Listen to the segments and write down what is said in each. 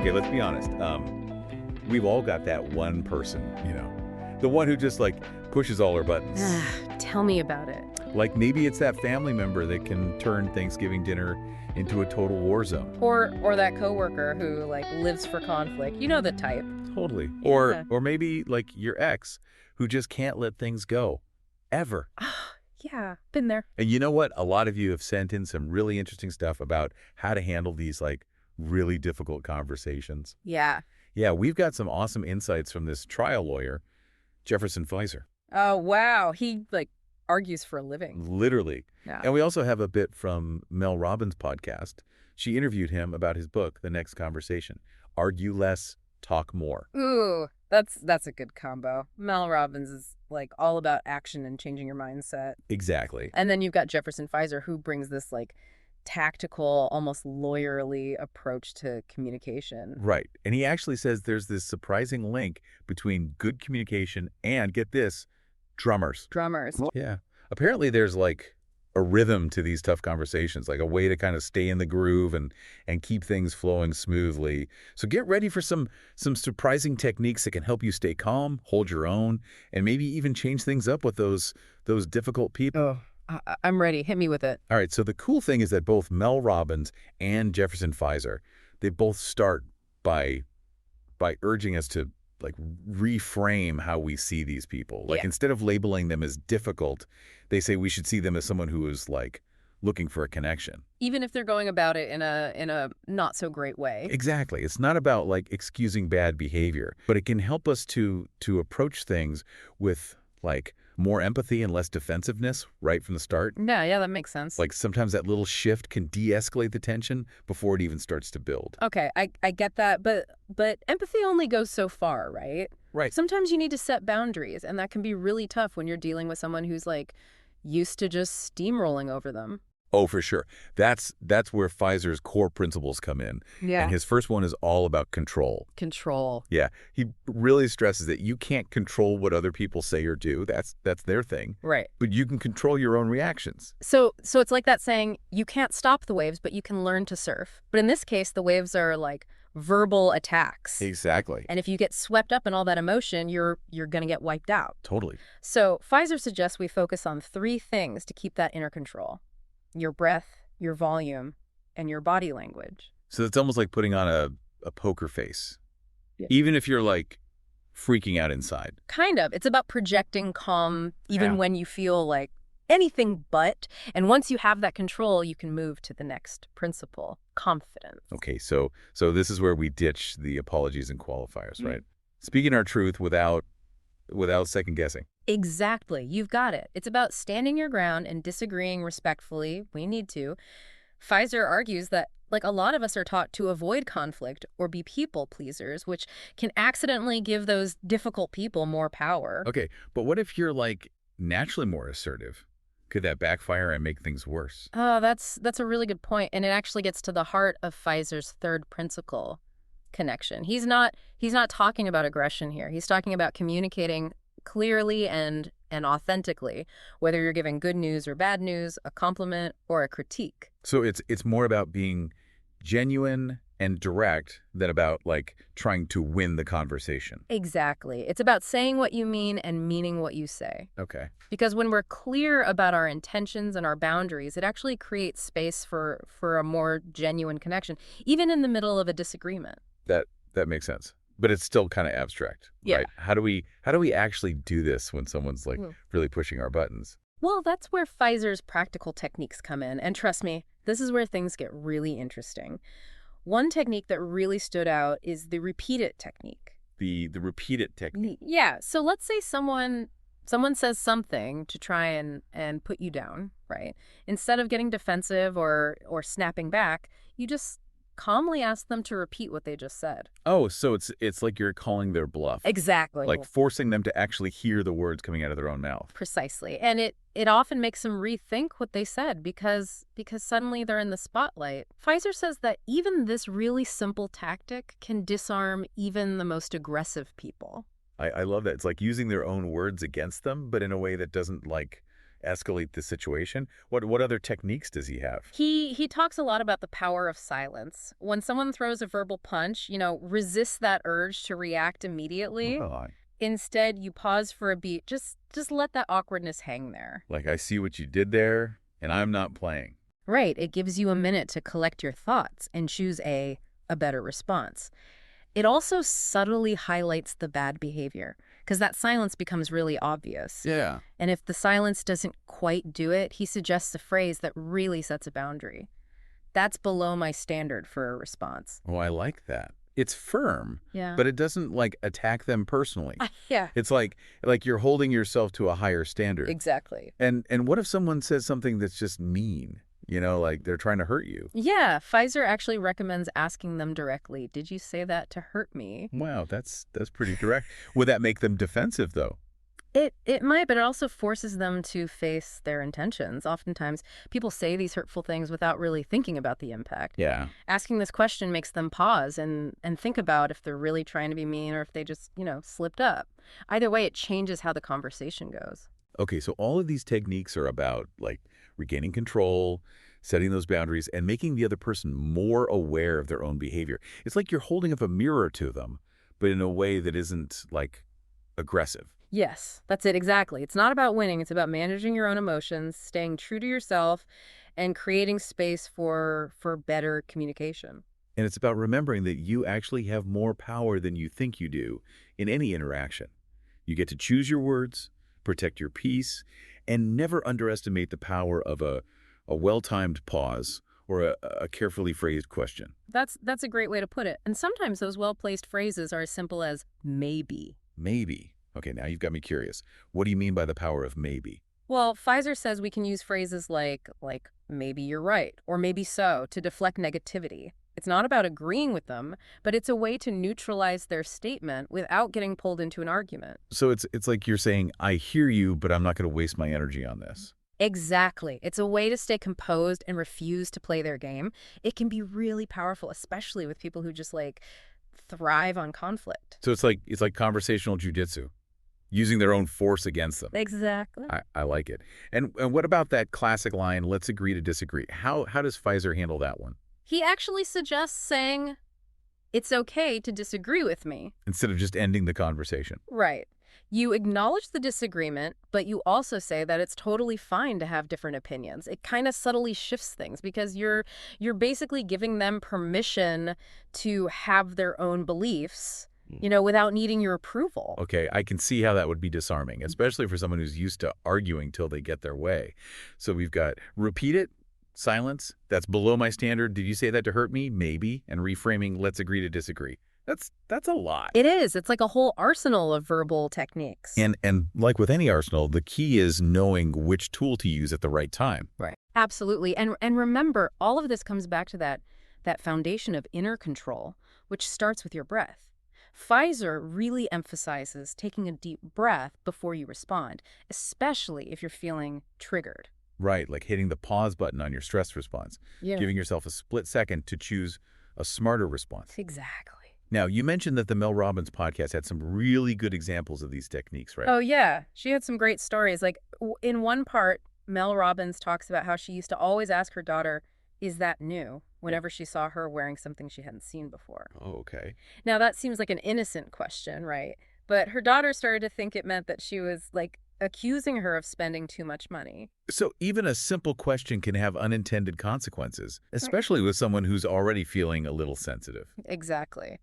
okay, let's be honest. We've all got that one person, the one who just like pushes all our buttons. Tell me about it. Like maybe it's that family member that can turn Thanksgiving dinner into a total war zone. Or that coworker who like lives for conflict. You know the type. Totally. Yeah. Or maybe like your ex who just can't let things go. Ever. Yeah, been there. And you know what? A lot of you have sent in some really interesting stuff about how to handle these like really difficult conversations. Yeah. Yeah, we've got some awesome insights from this trial lawyer, Jefferson Fiser. Oh, wow. He like argues for a living. Literally. Yeah. And we also have a bit from Mel Robbins' podcast. She interviewed him about his book, The Next Conversation. Argue less, talk more. Ooh, that's a good combo. Mel Robbins is like all about action and changing your mindset. Exactly. And then you've got Jefferson Fiser who brings this like tactical, almost lawyerly approach to communication. Right. And he actually says there's this surprising link between good communication and, get this, drummers. Yeah. Apparently there's like a rhythm to these tough conversations, like a way to kind of stay in the groove and keep things flowing smoothly. So get ready for some surprising techniques that can help you stay calm, hold your own, and maybe even change things up with those difficult people. Oh, I'm ready. Hit me with it. All right. So the cool thing is that both Mel Robbins and Jefferson Fiser, they both start by urging us to like reframe how we see these people. Like instead of labeling them as difficult, they say we should see them as someone who is like looking for a connection. Even if they're going about it in a not so great way. Exactly. It's not about like excusing bad behavior, but it can help us to approach things with like more empathy and less defensiveness right from the start. Yeah, that makes sense. Like sometimes that little shift can de-escalate the tension before it even starts to build. Okay, I get that, but empathy only goes so far, right? Right. Sometimes you need to set boundaries, and that can be really tough when you're dealing with someone who's like used to just steamrolling over them. Oh, for sure. That's where Fiser's core principles come in. Yeah. And his first one is all about control. Control. Yeah. He really stresses that you can't control what other people say or do. That's their thing. Right. But you can control your own reactions. So it's like that saying, you can't stop the waves, but you can learn to surf. But in this case, the waves are like verbal attacks. Exactly. And if you get swept up in all that emotion, you're going to get wiped out. Totally. So Fiser suggests we focus on 3 things to keep that inner control: your breath, your volume, and your body language. So it's almost like putting on a poker face. Yeah. Even if you're like freaking out inside. Kind of. It's about projecting calm even Yeah. when you feel like anything but. And once you have that control, you can move to the next principle: confidence. Okay, so this is where we ditch the apologies and qualifiers, right? Speaking our truth without second guessing. Exactly. You've got it. It's about standing your ground and disagreeing respectfully. We need to. Fiser argues that like a lot of us are taught to avoid conflict or be people pleasers, which can accidentally give those difficult people more power. Okay, but what if you're like naturally more assertive? Could that backfire and make things worse? Oh, that's a really good point. And it actually gets to the heart of Fiser's third principle: connection. He's not talking about aggression here. He's talking about communicating clearly and authentically, whether you're giving good news or bad news, a compliment or a critique. So it's more about being genuine and direct than about like trying to win the conversation. Exactly. It's about saying what you mean and meaning what you say. Okay. Because when we're clear about our intentions and our boundaries, it actually creates space for a more genuine connection, even in the middle of a disagreement. That makes sense. But it's still kind of abstract, Yeah. right? How do we actually do this when someone's like really pushing our buttons? Well, that's where Fiser's practical techniques come in. And trust me, this is where things get really interesting. One technique that really stood out is the repeat it technique. The repeat it technique. Yeah. So let's say someone says something to try and put you down, right? Instead of getting defensive or snapping back, you just calmly ask them to repeat what they just said. Oh, so it's like you're calling their bluff. Exactly. Like forcing them to actually hear the words coming out of their own mouth. Precisely. And it often makes them rethink what they said because suddenly they're in the spotlight. Fiser says that even this really simple tactic can disarm even the most aggressive people. I love that. It's like using their own words against them, but in a way that doesn't like escalate the situation? What other techniques does he have? He talks a lot about the power of silence. When someone throws a verbal punch, resist that urge to react immediately. Oh, Instead, you pause for a beat. Just let that awkwardness hang there. like I see what you did there, and I'm not playing. Right. It gives you a minute to collect your thoughts and choose a better response. It also subtly highlights the bad behavior because that silence becomes really obvious. Yeah. And if the silence doesn't quite do it, he suggests a phrase that really sets a boundary. That's below my standard for a response. Oh, I like that. It's firm, Yeah. but it doesn't like attack them personally. Yeah. It's like you're holding yourself to a higher standard. Exactly. And what if someone says something that's just mean? Like they're trying to hurt you. Yeah, Fiser actually recommends asking them directly, did you say that to hurt me? Wow, that's pretty direct. Would that make them defensive, though? It might, but it also forces them to face their intentions. Oftentimes, people say these hurtful things without really thinking about the impact. Yeah. Asking this question makes them pause and think about if they're really trying to be mean or if they just, slipped up. Either way, it changes how the conversation goes. Okay, so all of these techniques are about, like, regaining control, setting those boundaries, and making the other person more aware of their own behavior. It's like you're holding up a mirror to them, but in a way that isn't, like, aggressive. Yes, that's it exactly. It's not about winning. It's about managing your own emotions, staying true to yourself, and creating space for better communication. And it's about remembering that you actually have more power than you think you do in any interaction. You get to choose your words, protect your peace, and never underestimate the power of a well-timed pause or a carefully phrased question. That's a great way to put it. And sometimes those well-placed phrases are as simple as maybe. Maybe. Okay, now you've got me curious. What do you mean by the power of maybe? Well, Fiser says we can use phrases like maybe you're right or maybe so to deflect negativity. It's not about agreeing with them, but it's a way to neutralize their statement without getting pulled into an argument. So it's like you're saying, I hear you, but I'm not going to waste my energy on this. Exactly. It's a way to stay composed and refuse to play their game. It can be really powerful, especially with people who just thrive on conflict. So it's like conversational jujitsu, using their own force against them. Exactly. I like it. And what about that classic line, let's agree to disagree? How does Fiser handle that one? He actually suggests saying, it's okay to disagree with me. Instead of just ending the conversation. Right. You acknowledge the disagreement, but you also say that it's totally fine to have different opinions. It kind of subtly shifts things because you're basically giving them permission to have their own beliefs, without needing your approval. Okay, I can see how that would be disarming, especially for someone who's used to arguing till they get their way. So we've got repeat it, silence, that's below my standard. Did you say that to hurt me? Maybe. And reframing, let's agree to disagree. That's a lot. It is. It's like a whole arsenal of verbal techniques. And like with any arsenal, the key is knowing which tool to use at the right time. Right. Absolutely. And remember, all of this comes back to that foundation of inner control, which starts with your breath. Fiser really emphasizes taking a deep breath before you respond, especially if you're feeling triggered. Right, like hitting the pause button on your stress response. Yeah. Giving yourself a split second to choose a smarter response. Exactly. Now, you mentioned that the Mel Robbins podcast had some really good examples of these techniques, right? Oh, yeah. She had some great stories. In one part, Mel Robbins talks about how she used to always ask her daughter, is that new? Whenever she saw her wearing something she hadn't seen before. Oh, okay. Now, that seems like an innocent question, right? But her daughter started to think it meant that she was, accusing her of spending too much money. So even a simple question can have unintended consequences, especially with someone who's already feeling a little sensitive. Exactly.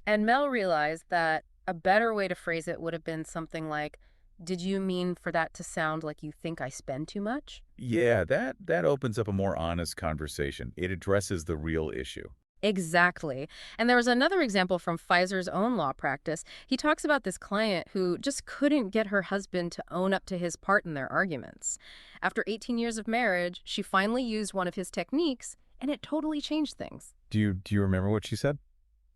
And Mel realized that a better way to phrase it would have been something like, did you mean for that to sound like you think I spend too much? Yeah, that opens up a more honest conversation. It addresses the real issue. Exactly. And there was another example from Fiser's own law practice. He talks about this client who just couldn't get her husband to own up to his part in their arguments. After 18 years of marriage, she finally used one of his techniques, and it totally changed things. Do you remember what she said?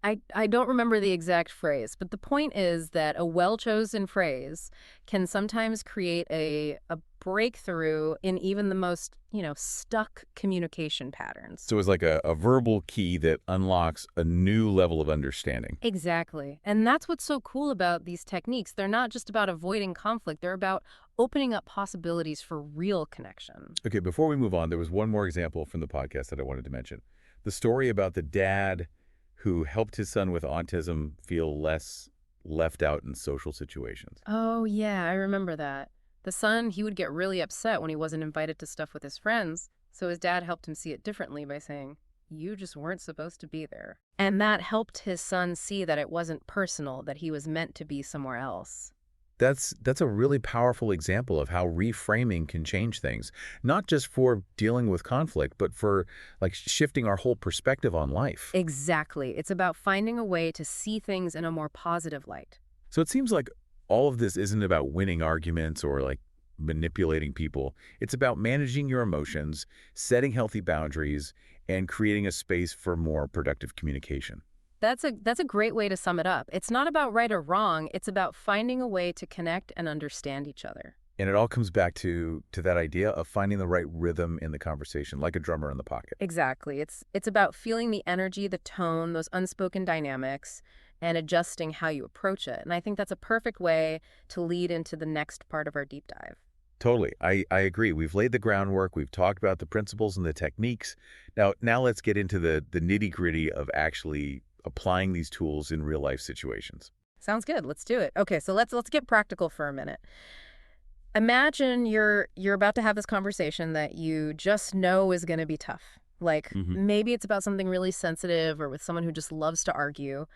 I don't remember the exact phrase, but the point is that a well-chosen phrase can sometimes create a breakthrough in even the most, stuck communication patterns. So it's like a verbal key that unlocks a new level of understanding. Exactly. And that's what's so cool about these techniques. They're not just about avoiding conflict. They're about opening up possibilities for real connection. Okay, before we move on, there was one more example from the podcast that I wanted to mention. The story about the dad who helped his son with autism feel less left out in social situations. Oh, yeah, I remember that. The son, he would get really upset when he wasn't invited to stuff with his friends, so his dad helped him see it differently by saying, "You just weren't supposed to be there." And that helped his son see that it wasn't personal, that he was meant to be somewhere else. That's a really powerful example of how reframing can change things, not just for dealing with conflict, but for like shifting our whole perspective on life. Exactly. It's about finding a way to see things in a more positive light. So it seems like all of this isn't about winning arguments or like manipulating people. It's about managing your emotions, setting healthy boundaries, and creating a space for more productive communication. That's a great way to sum it up. It's not about right or wrong. It's about finding a way to connect and understand each other. And it all comes back to that idea of finding the right rhythm in the conversation, like a drummer in the pocket. Exactly. It's about feeling the energy, the tone, those unspoken dynamics, and adjusting how you approach it. And I think that's a perfect way to lead into the next part of our deep dive. Totally. I agree. We've laid the groundwork. We've talked about the principles and the techniques. Now let's get into the nitty-gritty of actually applying these tools in real-life situations. Sounds good. Let's do it. Okay, so let's get practical for a minute. Imagine you're about to have this conversation that you just know is going to be tough. Like maybe it's about something really sensitive or with someone who just loves to argue.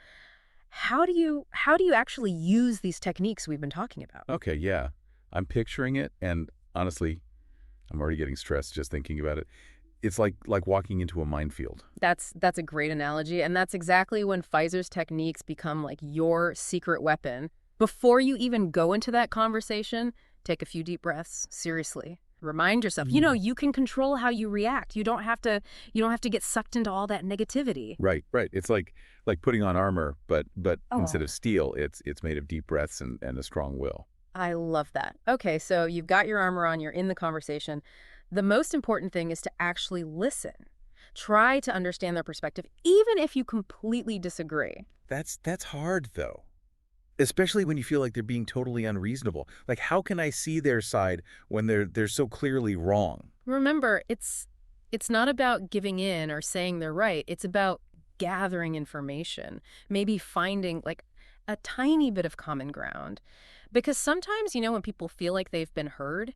How do you actually use these techniques we've been talking about? Okay, yeah. I'm picturing it, and honestly, I'm already getting stressed just thinking about it. It's like walking into a minefield. That's a great analogy, and that's exactly when Fiser's techniques become like your secret weapon. Before you even go into that conversation, take a few deep breaths, seriously. Remind yourself, you can control how you react. You don't have to get sucked into all that negativity. Right. It's like putting on armor, but instead of steel, it's made of deep breaths and a strong will. I love that. Okay, so you've got your armor on, you're in the conversation. The most important thing is to actually listen. Try to understand their perspective, even if you completely disagree. That's hard, though. Especially when you feel like they're being totally unreasonable. Like, how can I see their side when they're so clearly wrong? Remember, it's not about giving in or saying they're right. It's about gathering information, maybe finding like a tiny bit of common ground. Because sometimes, when people feel like they've been heard,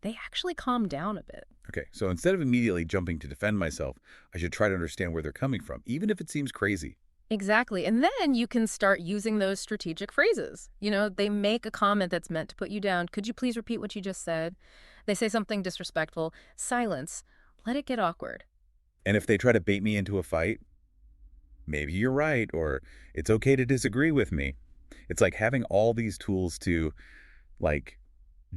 they actually calm down a bit. Okay, so instead of immediately jumping to defend myself, I should try to understand where they're coming from, even if it seems crazy. Exactly. And then you can start using those strategic phrases. They make a comment that's meant to put you down. Could you please repeat what you just said? They say something disrespectful. Silence. Let it get awkward. And if they try to bait me into a fight, maybe you're right, or it's okay to disagree with me. It's like having all these tools to, like,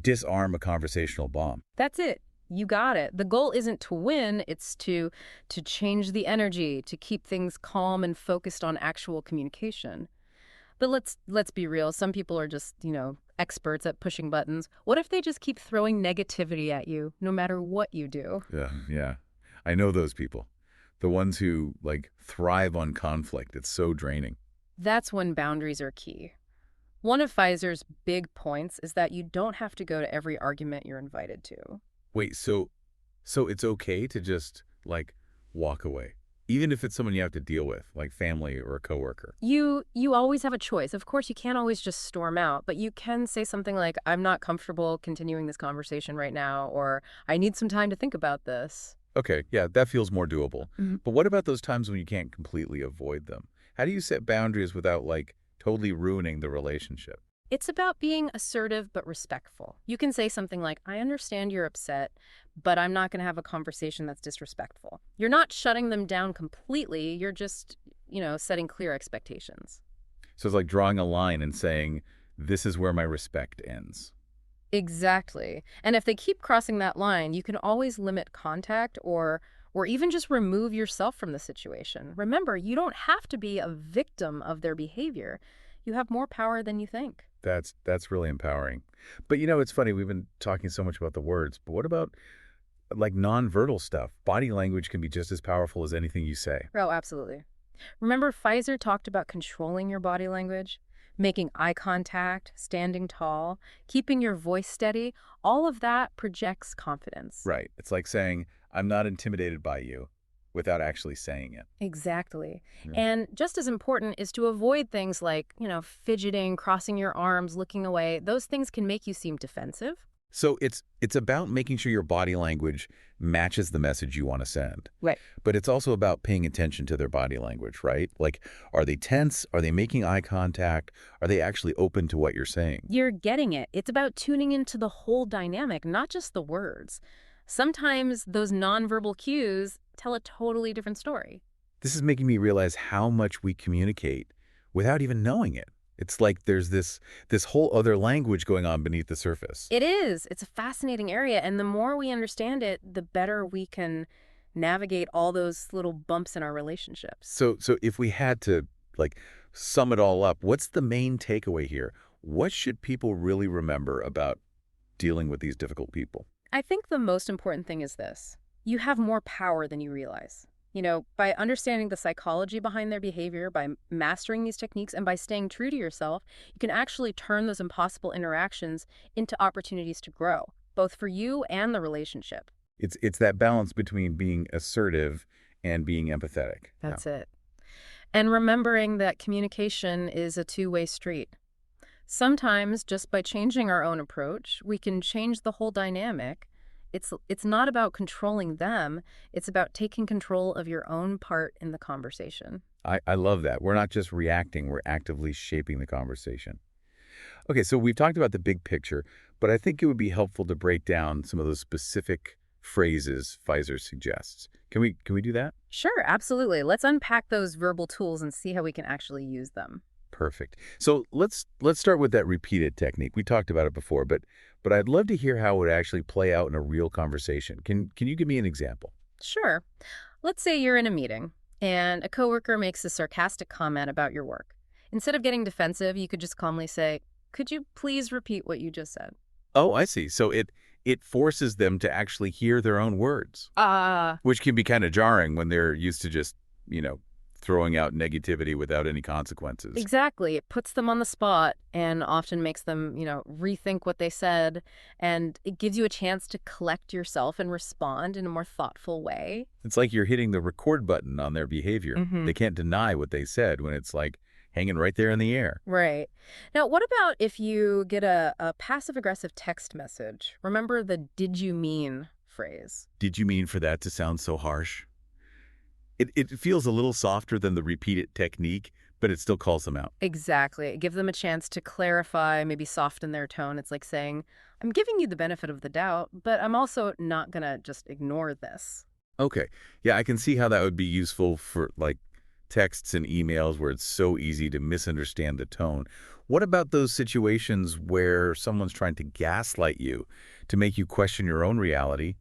disarm a conversational bomb. That's it. You got it. The goal isn't to win, it's to change the energy, to keep things calm and focused on actual communication. But let's be real. Some people are just, experts at pushing buttons. What if they just keep throwing negativity at you, no matter what you do? Yeah. I know those people. The ones who, thrive on conflict. It's so draining. That's when boundaries are key. One of Fiser's big points is that you don't have to go to every argument you're invited to. Wait, so it's okay to just, walk away? Even if it's someone you have to deal with, like family or a coworker? You always have a choice. Of course, you can't always just storm out, but you can say something like, "I'm not comfortable continuing this conversation right now," or "I need some time to think about this." Okay, yeah, that feels more doable. But what about those times when you can't completely avoid them? How do you set boundaries without, totally ruining the relationship? It's about being assertive but respectful. You can say something like, "I understand you're upset, but I'm not going to have a conversation that's disrespectful." You're not shutting them down completely. You're just, setting clear expectations. So it's like drawing a line and saying, this is where my respect ends. Exactly. And if they keep crossing that line, you can always limit contact or even just remove yourself from the situation. Remember, you don't have to be a victim of their behavior. you have more power than you think. That's really empowering. But it's funny, we've been talking so much about the words, but what about like nonverbal stuff? Body language can be just as powerful as anything you say. Oh, absolutely. Remember, Fiser talked about controlling your body language, making eye contact, standing tall, keeping your voice steady. All of that projects confidence. Right. It's like saying, I'm not intimidated by you without actually saying it. Exactly. Yeah. And just as important is to avoid things like, fidgeting, crossing your arms, looking away. Those things can make you seem defensive. So it's about making sure your body language matches the message you want to send. Right. But it's also about paying attention to their body language, right? Like, are they tense? Are they making eye contact? Are they actually open to what you're saying? You're getting it. It's about tuning into the whole dynamic, not just the words. Sometimes those nonverbal cues tell a totally different story. This is making me realize how much we communicate without even knowing it. It's like there's this whole other language going on beneath the surface. It is. It's a fascinating area, and the more we understand it, the better we can navigate all those little bumps in our relationships. So if we had to like sum it all up, what's the main takeaway here? What should people really remember about dealing with these difficult people? I think the most important thing is this. You have more power than you realize. By understanding the psychology behind their behavior, by mastering these techniques, and by staying true to yourself, you can actually turn those impossible interactions into opportunities to grow, both for you and the relationship. It's that balance between being assertive and being empathetic. That's it. And remembering that communication is a two-way street. Sometimes, just by changing our own approach, we can change the whole dynamic. It's not about controlling them. It's about taking control of your own part in the conversation. I love that. We're not just reacting, we're actively shaping the conversation. Okay, so we've talked about the big picture, but I think it would be helpful to break down some of those specific phrases Fiser suggests. Can we do that? Sure, absolutely. Let's unpack those verbal tools and see how we can actually use them. Perfect. So let's start with that repeated technique. We talked about it before, but I'd love to hear how it would actually play out in a real conversation. Can you give me an example? Sure. Let's say you're in a meeting and a coworker makes a sarcastic comment about your work. Instead of getting defensive, you could just calmly say, "Could you please repeat what you just said?" Oh, I see. So it forces them to actually hear their own words, which can be kind of jarring when they're used to just, throwing out negativity without any consequences. Exactly. It puts them on the spot and often makes them, rethink what they said. And it gives you a chance to collect yourself and respond in a more thoughtful way. It's like you're hitting the record button on their behavior. Mm-hmm. They can't deny what they said when it's like hanging right there in the air. Right. Now, what about if you get a passive-aggressive text message? Remember the "did you mean" phrase. Did you mean for that to sound so harsh? It feels a little softer than the repeated technique, but it still calls them out. Exactly. Give them a chance to clarify, maybe soften their tone. It's like saying, "I'm giving you the benefit of the doubt, but I'm also not going to just ignore this." Okay. Yeah, I can see how that would be useful for like texts and emails where it's so easy to misunderstand the tone. What about those situations where someone's trying to gaslight you to make you question your own reality?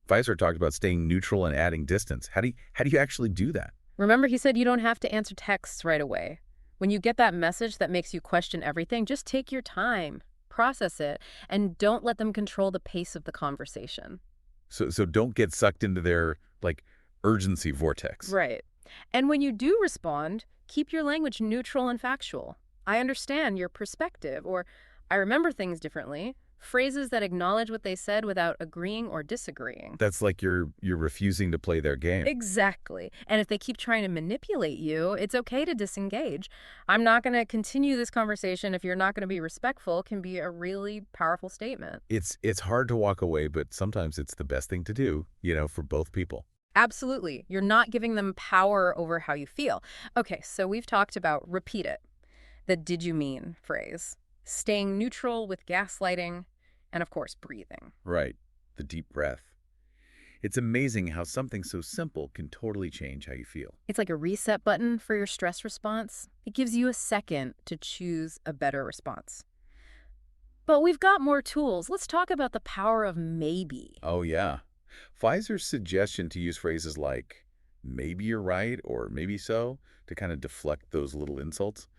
Fiser talked about staying neutral and adding distance. How do you actually do that? Remember, he said you don't have to answer texts right away. When you get that message that makes you question everything, just take your time, process it, and don't let them control the pace of the conversation. So don't get sucked into their like urgency vortex. Right. And when you do respond, keep your language neutral and factual. "I understand your perspective," or "I remember things differently." Phrases that acknowledge what they said without agreeing or disagreeing. That's like you're refusing to play their game. Exactly. And if they keep trying to manipulate you, it's okay to disengage. "I'm not going to continue this conversation if you're not going to be respectful," can be a really powerful statement. It's hard to walk away, but sometimes it's the best thing to do, for both people. Absolutely. You're not giving them power over how you feel. Okay, so we've talked about repeat it, the "did you mean" phrase, staying neutral with gaslighting, and of course, breathing. Right. The deep breath. It's amazing how something so simple can totally change how you feel. It's like a reset button for your stress response. It gives you a second to choose a better response. But we've got more tools. Let's talk about the power of maybe. Oh, yeah. Fiser's suggestion to use phrases like, "maybe you're right," or "maybe so," to kind of deflect those little insults.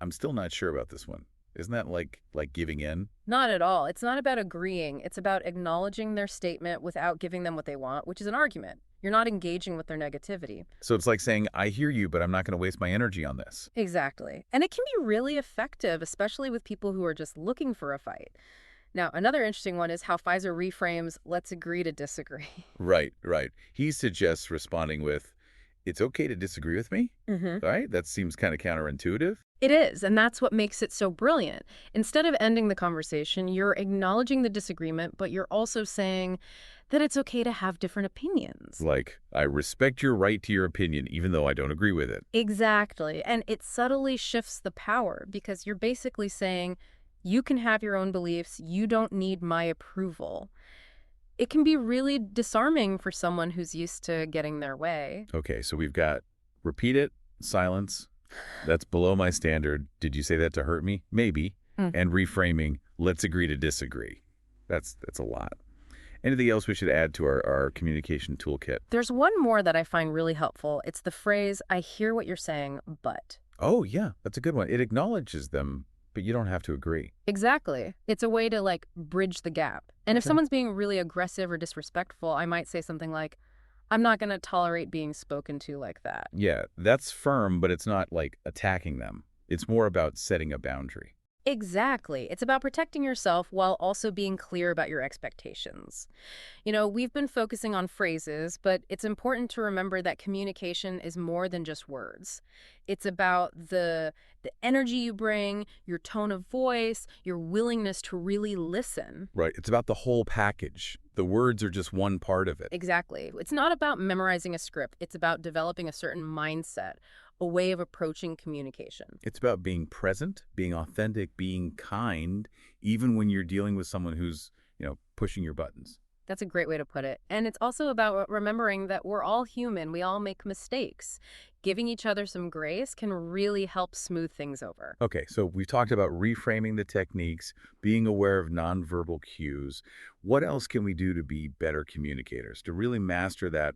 I'm still not sure about this one. Isn't that like giving in? Not at all. It's not about agreeing. It's about acknowledging their statement without giving them what they want, which is an argument. You're not engaging with their negativity. So it's like saying, I hear you, but I'm not going to waste my energy on this. Exactly. And it can be really effective, especially with people who are just looking for a fight. Now, another interesting one is how Fiser reframes, let's agree to disagree. Right, right. He suggests responding with, it's okay to disagree with me? Mm-hmm. All right, that seems kind of counterintuitive. It is, and that's what makes it so brilliant. Instead of ending the conversation, you're acknowledging the disagreement, but you're also saying that it's okay to have different opinions. Like, I respect your right to your opinion, even though I don't agree with it. Exactly, and it subtly shifts the power because you're basically saying, you can have your own beliefs, you don't need my approval. It can be really disarming for someone who's used to getting their way. Okay, so we've got repeat it, silence. That's below my standard. Did you say that to hurt me? Maybe. And reframing, let's agree to disagree. That's a lot. Anything else we should add to our communication toolkit? There's one more that I find really helpful. It's the phrase, I hear what you're saying, but. Oh, yeah, that's a good one. It acknowledges them, but you don't have to agree. Exactly. It's a way to, like, bridge the gap. And if Okay. someone's being really aggressive or disrespectful, I might say something like, I'm not going to tolerate being spoken to like that. Yeah, that's firm, but it's not like attacking them. It's more about setting a boundary. Exactly. It's about protecting yourself while also being clear about your expectations. You know, we've been focusing on phrases, but it's important to remember that communication is more than just words. It's about the energy you bring, your tone of voice, your willingness to really listen. Right. It's about the whole package. The words are just one part of it. Exactly. It's not about memorizing a script. It's about developing a certain mindset, a way of approaching communication. It's about being present, being authentic, being kind, even when you're dealing with someone who's, pushing your buttons. That's a great way to put it. And it's also about remembering that we're all human. We all make mistakes. Giving each other some grace can really help smooth things over. Okay, so we've talked about reframing the techniques, being aware of nonverbal cues. What else can we do to be better communicators, to really master that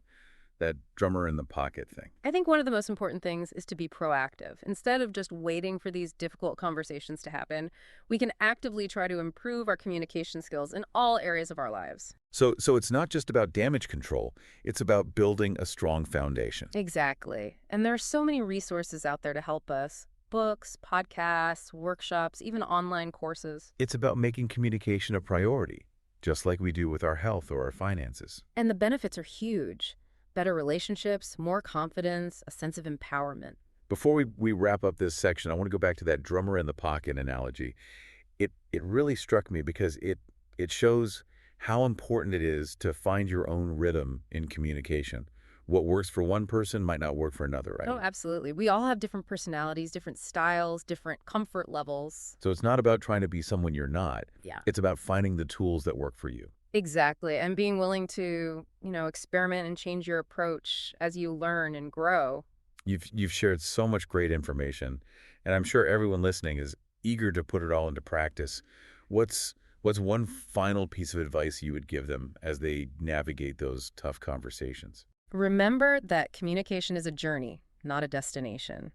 drummer in the pocket thing? I think one of the most important things is to be proactive. Instead of just waiting for these difficult conversations to happen, we can actively try to improve our communication skills in all areas of our lives. So it's not just about damage control. It's about building a strong foundation. Exactly. And there are so many resources out there to help us. Books, podcasts, workshops, even online courses. It's about making communication a priority, just like we do with our health or our finances. And the benefits are huge. Better relationships, more confidence, a sense of empowerment. Before we wrap up this section, I want to go back to that drummer in the pocket analogy. It really struck me because it shows how important it is to find your own rhythm in communication. What works for one person might not work for another, right? Oh, absolutely. We all have different personalities, different styles, different comfort levels. So it's not about trying to be someone you're not. Yeah. It's about finding the tools that work for you. Exactly. And being willing to, experiment and change your approach as you learn and grow. You've shared so much great information, and I'm sure everyone listening is eager to put it all into practice. What's one final piece of advice you would give them as they navigate those tough conversations? Remember that communication is a journey, not a destination.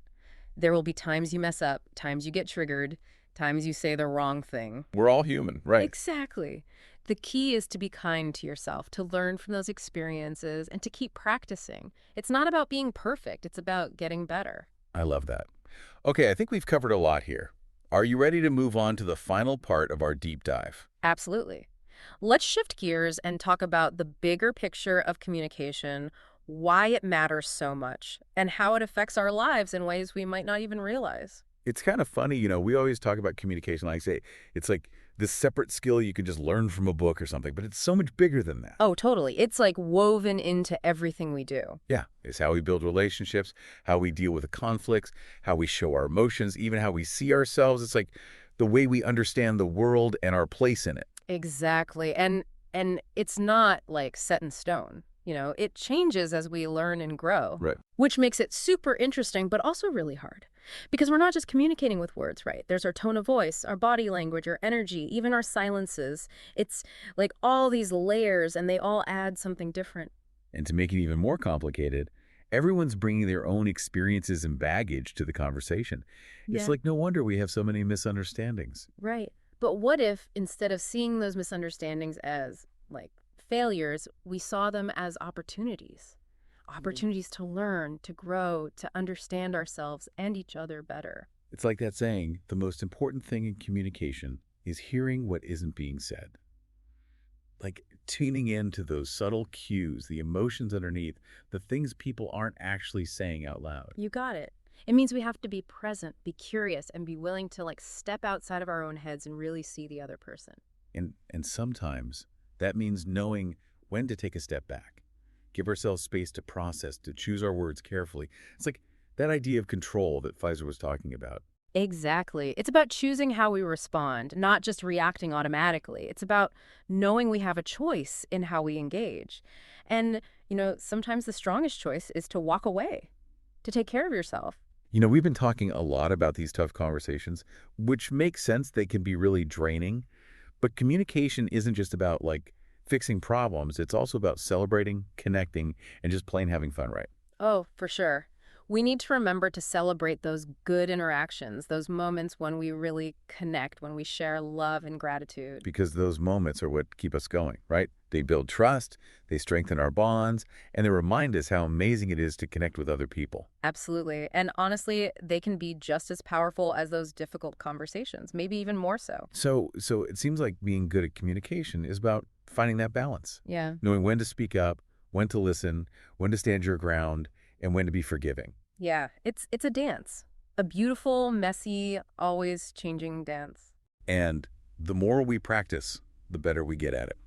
There will be times you mess up, times you get triggered, times you say the wrong thing. We're all human, right? Exactly. The key is to be kind to yourself, to learn from those experiences, and to keep practicing. It's not about being perfect. It's about getting better. I love that. Okay, I think we've covered a lot here. Are you ready to move on to the final part of our deep dive? Absolutely. Let's shift gears and talk about the bigger picture of communication, why it matters so much, and how it affects our lives in ways we might not even realize. It's kind of funny, we always talk about communication, like I say, it's like this separate skill you can just learn from a book or something, but it's so much bigger than that. Oh, totally. It's like woven into everything we do. Yeah, it's how we build relationships, how we deal with the conflicts, how we show our emotions, even how we see ourselves. It's like the way we understand the world and our place in it. Exactly. And it's not like set in stone. It changes as we learn and grow, Right. which makes it super interesting, but also really hard. Because we're not just communicating with words, right? There's our tone of voice, our body language, our energy, even our silences. It's like all these layers, and they all add something different. And to make it even more complicated, Everyone's bringing their own experiences and baggage to the conversation. It's like no wonder we have so many misunderstandings. Right. But what if, instead of seeing those misunderstandings as, like, failures, we saw them as opportunities? Opportunities to learn, to grow, to understand ourselves and each other better. It's like that saying, the most important thing in communication is hearing what isn't being said. Like tuning in to those subtle cues, the emotions underneath, the things people aren't actually saying out loud. You got it. It means we have to be present, be curious, and be willing to, like, step outside of our own heads and really see the other person. And sometimes that means knowing when to take a step back, give ourselves space to process, to choose our words carefully. It's like that idea of control that Fiser was talking about. Exactly. It's about choosing how we respond, not just reacting automatically. It's about knowing we have a choice in how we engage. And, sometimes the strongest choice is to walk away, to take care of yourself. We've been talking a lot about these tough conversations, which makes sense. They can be really draining. But communication isn't just about, like, fixing problems. It's also about celebrating, connecting, and just plain having fun, right? Oh, for sure. We need to remember to celebrate those good interactions, those moments when we really connect, when we share love and gratitude. Because those moments are what keep us going, right? They build trust, they strengthen our bonds, and they remind us how amazing it is to connect with other people. Absolutely. And honestly, they can be just as powerful as those difficult conversations, maybe even more so. So it seems like being good at communication is about finding that balance. Yeah. Knowing when to speak up, when to listen, when to stand your ground, and when to be forgiving. Yeah, it's a dance. A beautiful, messy, always changing dance. And the more we practice, the better we get at it.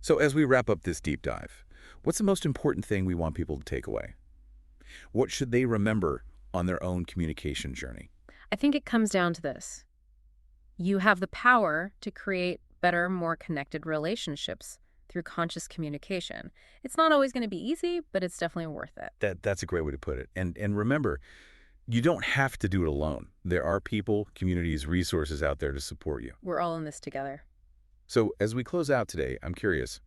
So as we wrap up this deep dive, what's the most important thing we want people to take away? What should they remember on their own communication journey? I think it comes down to this. You have the power to create better, more connected relationships through conscious communication. It's not always going to be easy, but it's definitely worth it. That's a great way to put it. And remember, you don't have to do it alone. There are people, communities, resources out there to support you. We're all in this together. So as we close out today, I'm curious,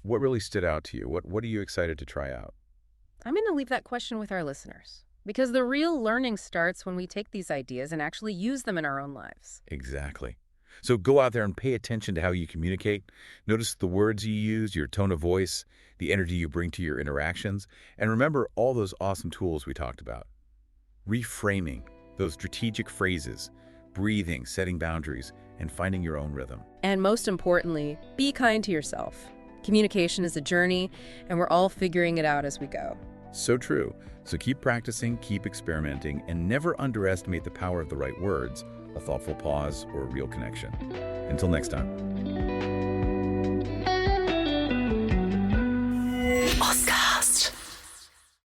what really stood out to you? What are you excited to try out? I'm going to leave that question with our listeners, because the real learning starts when we take these ideas and actually use them in our own lives. Exactly. So go out there and pay attention to how you communicate. Notice the words you use, your tone of voice, the energy you bring to your interactions, and remember all those awesome tools we talked about. Reframing, those strategic phrases, breathing, setting boundaries, and finding your own rhythm. And most importantly, be kind to yourself. Communication is a journey, and we're all figuring it out as we go. So true. So keep practicing, keep experimenting, and never underestimate the power of the right words, a thoughtful pause, or a real connection. Until next time. Oscar.